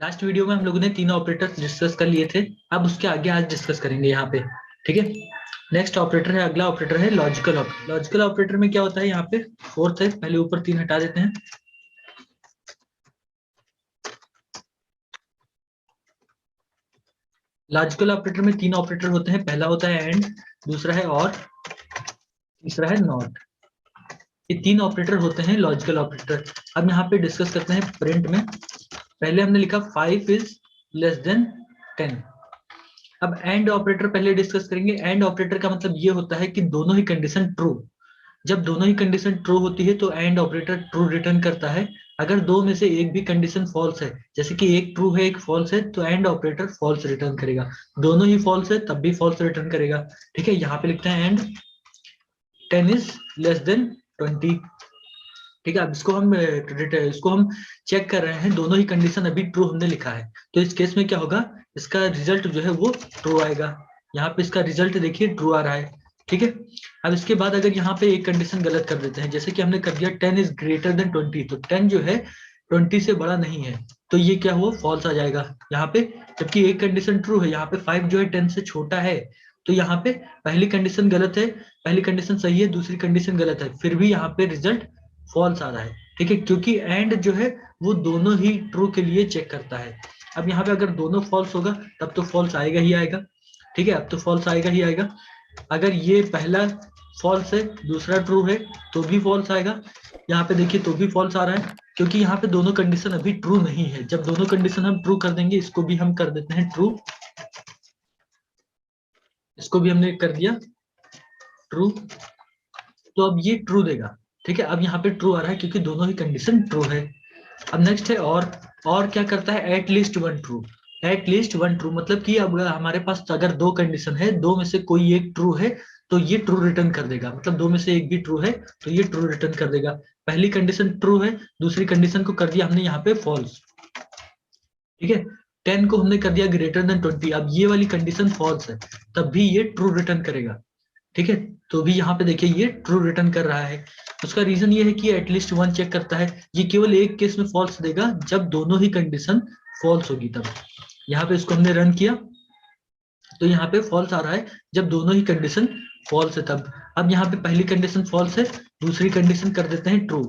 Last video में हम लोगों ने तीन ऑपरेटर्स डिस्कस कर लिए थे। अब उसके आगे आज डिस्कस करेंगे यहाँ पे। ठीक है, नेक्स्ट ऑपरेटर है, अगला ऑपरेटर है लॉजिकल ऑपरेटर। लॉजिकल ऑपरेटर में क्या होता है, यहाँ पे फोर्थ है, पहले ऊपर तीन हटा देते हैं। लॉजिकल ऑपरेटर में तीन ऑपरेटर होते हैं, पहला होता है एंड, दूसरा है और, तीसरा है नॉट। ये तीन ऑपरेटर होते हैं लॉजिकल ऑपरेटर। अब यहाँ पे डिस्कस करते हैं प्रिंट में। पहले हमने लिखा 5 इज लेस देन 10। अब एंड ऑपरेटर पहले डिस्कस करेंगे। एंड ऑपरेटर का मतलब ये होता है कि दोनों ही कंडीशन ट्रू। जब दोनों ही कंडीशन ट्रू होती है तो एंड ऑपरेटर ट्रू रिटर्न करता है। अगर दो में से एक भी कंडीशन फॉल्स है, जैसे कि एक ट्रू है एक फॉल्स है, तो एंड ऑपरेटर फॉल्स रिटर्न करेगा। दोनों ही फॉल्स है तब भी फॉल्स रिटर्न करेगा। ठीक है, यहाँ पे लिखते हैं एंड 10 इज लेस देन 20। ठीक है, अब इसको हम चेक कर रहे हैं, दोनों ही कंडीशन अभी ट्रू हमने लिखा है, तो इस केस में क्या होगा, इसका रिजल्ट जो है वो ट्रू आएगा। यहाँ पे इसका रिजल्ट देखिए ट्रू आ रहा है। ठीक है, अब इसके बाद अगर यहाँ पे एक कंडीशन गलत कर देते हैं, जैसे कि हमने कर दिया 10 इज ग्रेटर देन 20, तो 10 जो है 20 से बड़ा नहीं है, तो ये क्या हुआ, फॉल्स आ जाएगा यहाँ पे। जबकि एक कंडीशन ट्रू है, यहाँ पे 5 जो है 10 से छोटा है, तो यहाँ पे पहली कंडीशन गलत है, पहली कंडीशन सही है, दूसरी कंडीशन गलत है, फिर भी यहाँ पे रिजल्ट फॉल्स आ रहा है। ठीक है, क्योंकि एंड जो है वो दोनों ही ट्रू के लिए चेक करता है। अब यहाँ पे अगर दोनों फॉल्स होगा तब तो फॉल्स आएगा ही आएगा। ठीक है, अब तो फॉल्स आएगा ही आएगा। अगर ये पहला फॉल्स है दूसरा ट्रू है तो भी फॉल्स आएगा। यहाँ पे देखिए तो भी फॉल्स आ रहा है, क्योंकि यहाँ पे दोनों कंडीशन अभी ट्रू नहीं है। जब दोनों कंडीशन हम ट्रू कर देंगे, इसको भी हम कर देते हैं ट्रू, इसको भी हमने कर दिया ट्रू, तो अब ये ट्रू देगा। ठीक है, अब यहाँ पे ट्रू आ रहा है क्योंकि दोनों ही कंडीशन ट्रू है। अब नेक्स्ट है और क्या करता है, at least one true. At least one true मतलब कि अब हमारे पास अगर दो कंडीशन है, दो में से कोई एक ट्रू है तो ये ट्रू रिटर्न कर देगा। मतलब दो में से एक भी ट्रू है तो ये ट्रू रिटर्न कर देगा। पहली कंडीशन ट्रू है, दूसरी कंडीशन को कर दिया हमने यहाँ पे फॉल्स। ठीक है, 10 को हमने कर दिया ग्रेटर देन 20, अब ये वाली कंडीशन फॉल्स है, तब भी ये ट्रू रिटर्न करेगा। ठीक है, तो भी यहाँ पे देखिए ये ट्रू रिटर्न कर रहा है। उसका रीजन ये है कि एटलीस्ट वन चेक करता है। ये केवल एक केस में फॉल्स देगा, जब दोनों ही कंडीशन फॉल्स होगी तब। यहाँ पे इसको हमने रन किया तो यहाँ पे फॉल्स आ रहा है, जब दोनों ही कंडीशन फॉल्स है तब। अब यहाँ पे पहली कंडीशन फॉल्स है, दूसरी कंडीशन कर देते हैं ट्रू।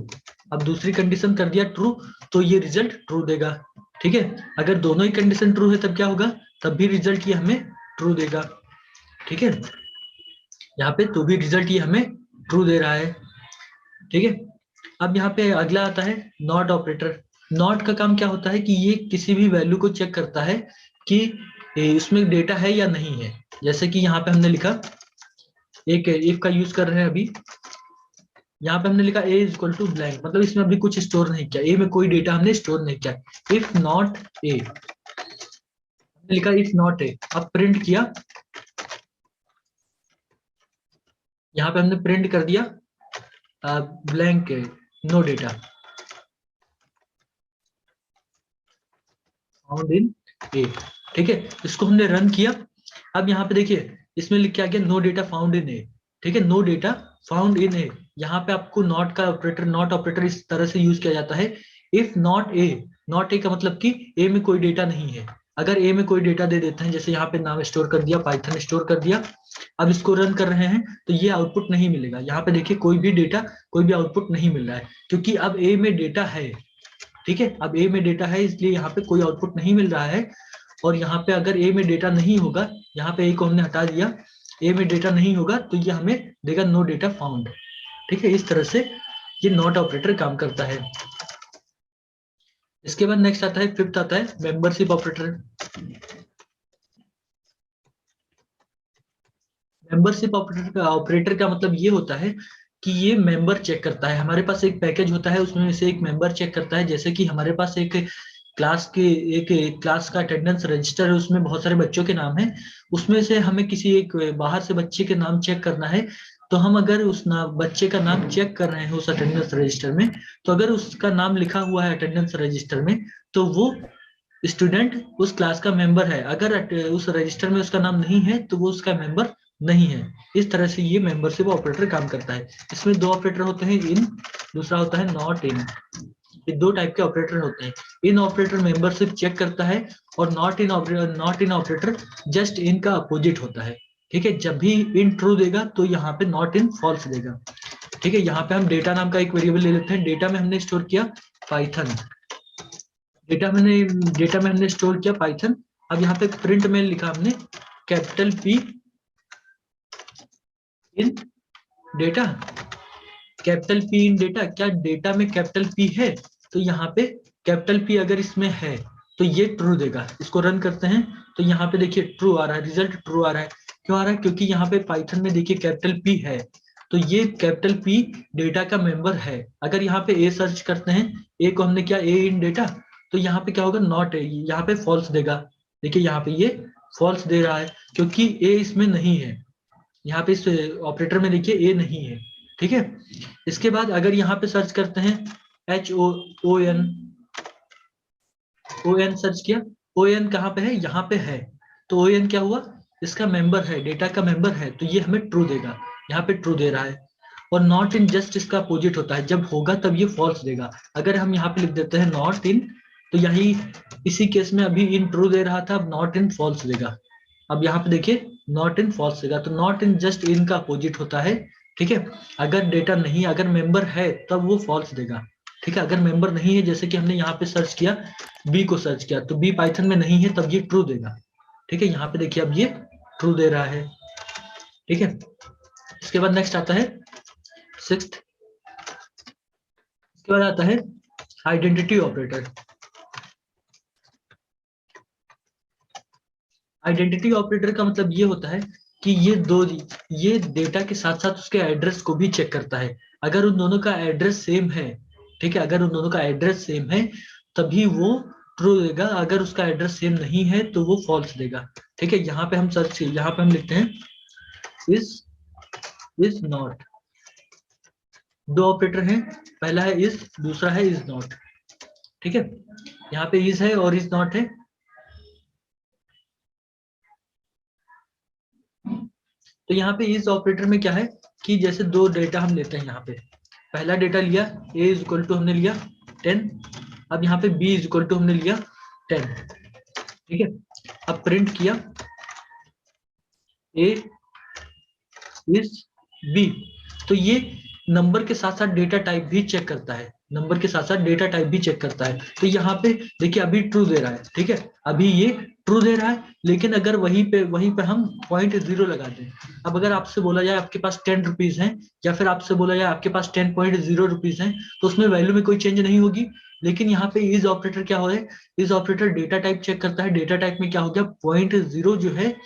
अब दूसरी कंडीशन कर दिया ट्रू तो ये रिजल्ट ट्रू देगा। ठीक है, अगर दोनों ही कंडीशन ट्रू है तब क्या होगा, तब भी रिजल्ट ये हमें ट्रू देगा। ठीक है, यहाँ पे तो भी रिजल्ट ये हमें ट्रू दे रहा है। ठीक है, अब यहाँ पे अगला आता है नॉट ऑपरेटर। नॉट का काम क्या होता है कि ये किसी भी वैल्यू को चेक करता है कि इसमें डेटा है या नहीं है। जैसे कि यहाँ पे हमने लिखा, एक इफ का यूज कर रहे हैं अभी। यहाँ पे हमने लिखा a is equal to blank, मतलब इसमें अभी कुछ स्टोर नहीं किया, a में कोई डेटा हमने स्टोर नहीं किया। इफ नॉट a, हमने लिखा इफ नॉट a, अब प्रिंट किया, यहाँ पे हमने प्रिंट कर दिया blank no data found in A. ठीक है, इसको हमने रन किया। अब यहाँ पे देखिए इसमें लिख के आ गया no data found in A. ठीक है, नो डेटा फाउंड इन ए। यहाँ पे आपको नॉट का ऑपरेटर, नॉट ऑपरेटर इस तरह से यूज किया जाता है। If not a, not a का मतलब कि ए में कोई डेटा नहीं है। अगर ए में कोई डेटा दे देते हैं, जैसे यहाँ पे नाम स्टोर कर दिया, पाइथन स्टोर कर दिया, अब इसको रन कर रहे हैं तो ये आउटपुट नहीं मिलेगा। यहाँ पे देखिए कोई भी डेटा, कोई भी आउटपुट नहीं मिल रहा है, क्योंकि अब ए में डेटा है। ठीक है, अब ए में डेटा है इसलिए यहाँ पे कोई आउटपुट नहीं मिल रहा है। और यहाँ पे अगर ए में डेटा नहीं होगा, यहाँ पे ए को हमने हटा दिया, ए में डेटा नहीं होगा तो ये हमें देगा नो डेटा फाउंड। ठीक है, इस तरह से ये नॉट ऑपरेटर काम करता है। इसके बाद नेक्स्ट आता है, फिफ्थ आता है मेंबरशिप ऑपरेटर। मेंबरशिप ऑपरेटर का मतलब ये होता है कि ये मेंबर चेक करता है। हमारे पास एक पैकेज होता है, उसमें से एक मेंबर चेक करता है। जैसे कि हमारे पास एक क्लास का अटेंडेंस रजिस्टर है, उसमें बहुत सारे बच्चों के नाम हैं, उसमें से हमें किसी एक बाहर से बच्चे के नाम चेक करना है। तो हम अगर उस बच्चे का नाम चेक कर रहे हैं उस अटेंडेंस रजिस्टर में, तो अगर उसका नाम लिखा हुआ है अटेंडेंस रजिस्टर में, तो वो स्टूडेंट उस क्लास का मेंबर है। अगर उस रजिस्टर में उसका नाम नहीं है तो वो उसका मेंबर नहीं है। इस तरह से ये मेंबरशिप ऑपरेटर काम करता है। इसमें दो ऑपरेटर होते हैं, इन, दूसरा होता है नॉट इन। ये दो टाइप के ऑपरेटर होते हैं। इन ऑपरेटर मेंबरशिप चेक करता है और not in operator just in का अपोजिट होता है। ठीक है, जब भी इन ट्रू देगा तो यहाँ पे नॉट इन फॉल्स देगा। ठीक है, यहाँ पे हम डेटा नाम का एक वेरिएबल ले लेते हैं। डेटा में हमने स्टोर किया पाइथन, डेटा में हमने स्टोर किया पाइथन। अब यहाँ पे प्रिंट में लिखा हमने कैपिटल P इन डेटा, कैपिटल P इन डेटा। क्या डेटा में कैपिटल P है? तो यहाँ पे कैपिटल P अगर इसमें है तो ये ट्रू देगा। इसको रन करते हैं तो यहाँ पे देखिए ट्रू आ रहा है, रिजल्ट ट्रू आ रहा है। क्यों आ रहा है? क्योंकि यहाँ पे पाइथन में देखिए कैपिटल P है, तो ये कैपिटल P डेटा का मेंबर है। अगर यहाँ पे ए सर्च करते हैं, ए को हमने क्या ए इन डेटा, तो यहाँ पे क्या होगा? नॉट ए, यहाँ पे फॉल्स देगा। देखिए यहाँ पे ये फॉल्स दे रहा है क्योंकि ए इसमें नहीं है। यहाँ पे इस ऑपरेटर में देखिए ए नहीं है। ठीक है, इसके बाद अगर यहाँ पे सर्च करते हैं HOON सर्च किया, ON कहाँ पे है? यहाँ पे है, तो ON क्या हुआ? इसका मेंबर है, डेटा का मेंबर है, तो ये हमें ट्रू देगा। यहाँ पे ट्रू दे रहा है। और नॉट इन जस्ट इसका अपोजिट होता है, जब होगा तब ये फॉल्स देगा। अगर हम यहाँ पे लिख देते हैं नॉट इन, तो यही इसी केस में अभी इन ट्रू दे रहा था, अब नॉट इन फॉल्स देगा। अब यहाँ पे देखिए नॉट इन फॉल्स देगा, तो नॉट इन जस्ट इन का अपोजिट होता है। ठीक है, अगर डेटा नहीं, अगर मेंबर है तब वो फॉल्स देगा। ठीक है, अगर मेंबर नहीं है, जैसे कि हमने यहाँ पे सर्च किया, बी को सर्च किया, तो बी पाइथन में नहीं है, तब ये ट्रू देगा। ठीक है, यहाँ पे देखिए अब ये ट्रू दे रहा है। ठीक है, इसके बाद नेक्स्ट आता है 6th, इसके बाद आता है आइडेंटिटी ऑपरेटर। आइडेंटिटी ऑपरेटर का मतलब ये होता है कि ये डेटा के साथ साथ उसके एड्रेस को भी चेक करता है। अगर उन दोनों का एड्रेस सेम है, ठीक है, अगर उन दोनों का एड्रेस सेम है तभी वो ट्रू देगा, अगर उसका एड्रेस सेम नहीं है तो वो फॉल्स देगा। ठीक है, यहाँ पे हम लिखते हैं इज नॉट। दो ऑपरेटर हैं, पहला है इज, दूसरा है इज नॉट। ठीक है, यहाँ पे इज है और इज नॉट है। तो यहाँ पे इज ऑपरेटर में क्या है कि जैसे दो डेटा हम लेते हैं, यहाँ पे पहला डेटा लिया a इज इक्वल टू हमने लिया 10, अब यहाँ पे b इज इक्वल टू हमने लिया 10। ठीक है, अब प्रिंट किया a इज b, तो ये नंबर के साथ साथ डेटा टाइप भी चेक करता है, नंबर के साथ साथ डेटा टाइप भी चेक करता है। तो यहाँ पे देखिए अभी ट्रू दे रहा है। ठीक है, अभी ये ट्रू दे रहा है, लेकिन अगर वहीं पे हम 0.0 लगा दें, अब अगर आपसे बोला जाए आपके पास 10 रुपीज है, या फिर आपसे बोला जाए आपके पास 10.0 रुपीज है, तो उसमें वैल्यू में कोई चेंज नहीं होगी। लेकिन यहाँ पे इज ऑपरेटर क्या हो है? Is operator data type check करता है। डेटा टाइप में क्या हो गया? 0.0 जो है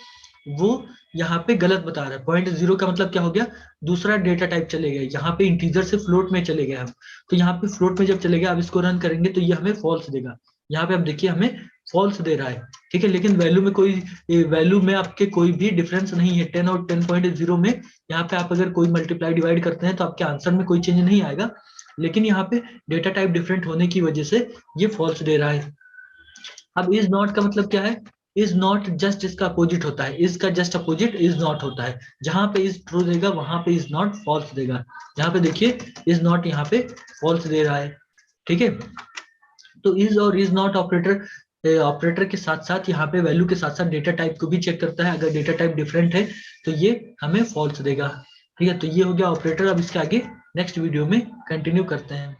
वो यहाँ पे गलत बता रहा है। 0.0 का मतलब क्या हो गया? दूसरा डेटा टाइप चले गए, यहाँ पे इंटीजर से फ्लोट में चले गए हम। तो यहाँ पे फ्लोट में जब चले गए, अब इसको रन करेंगे तो ये हमें फॉल्स देगा। यहाँ पे अब देखिए हमें फॉल्स दे रहा है। ठीक है, लेकिन वैल्यू में आपके कोई भी डिफरेंस नहीं है। 10 और 10.0 में यहाँ पे आप अगर कोई मल्टीप्लाई डिवाइड करते हैं तो आपके आंसर में कोई चेंज नहीं आएगा, लेकिन यहाँ पे डेटा टाइप डिफरेंट होने की वजह से ये फॉल्स दे रहा है। अब इज नॉट का मतलब क्या है? इज नॉट जस्ट इसका अपोजिट होता है, इज का जस्ट अपोजिट इज नॉट होता है। जहां पे इज ट्रू देगा वहां पे इज नॉट फॉल्स देगा। यहाँ पे देखिए इज नॉट यहाँ पे फॉल्स दे रहा है। ठीक है, तो इज और इज नॉट ऑपरेटर के साथ साथ यहाँ पे वैल्यू के साथ साथ डेटा टाइप को भी चेक करता है। अगर डेटा टाइप डिफरेंट है तो ये हमें फॉल्स देगा। ठीक है, तो ये हो गया ऑपरेटर। अब इसके आगे नेक्स्ट वीडियो में कंटिन्यू करते हैं।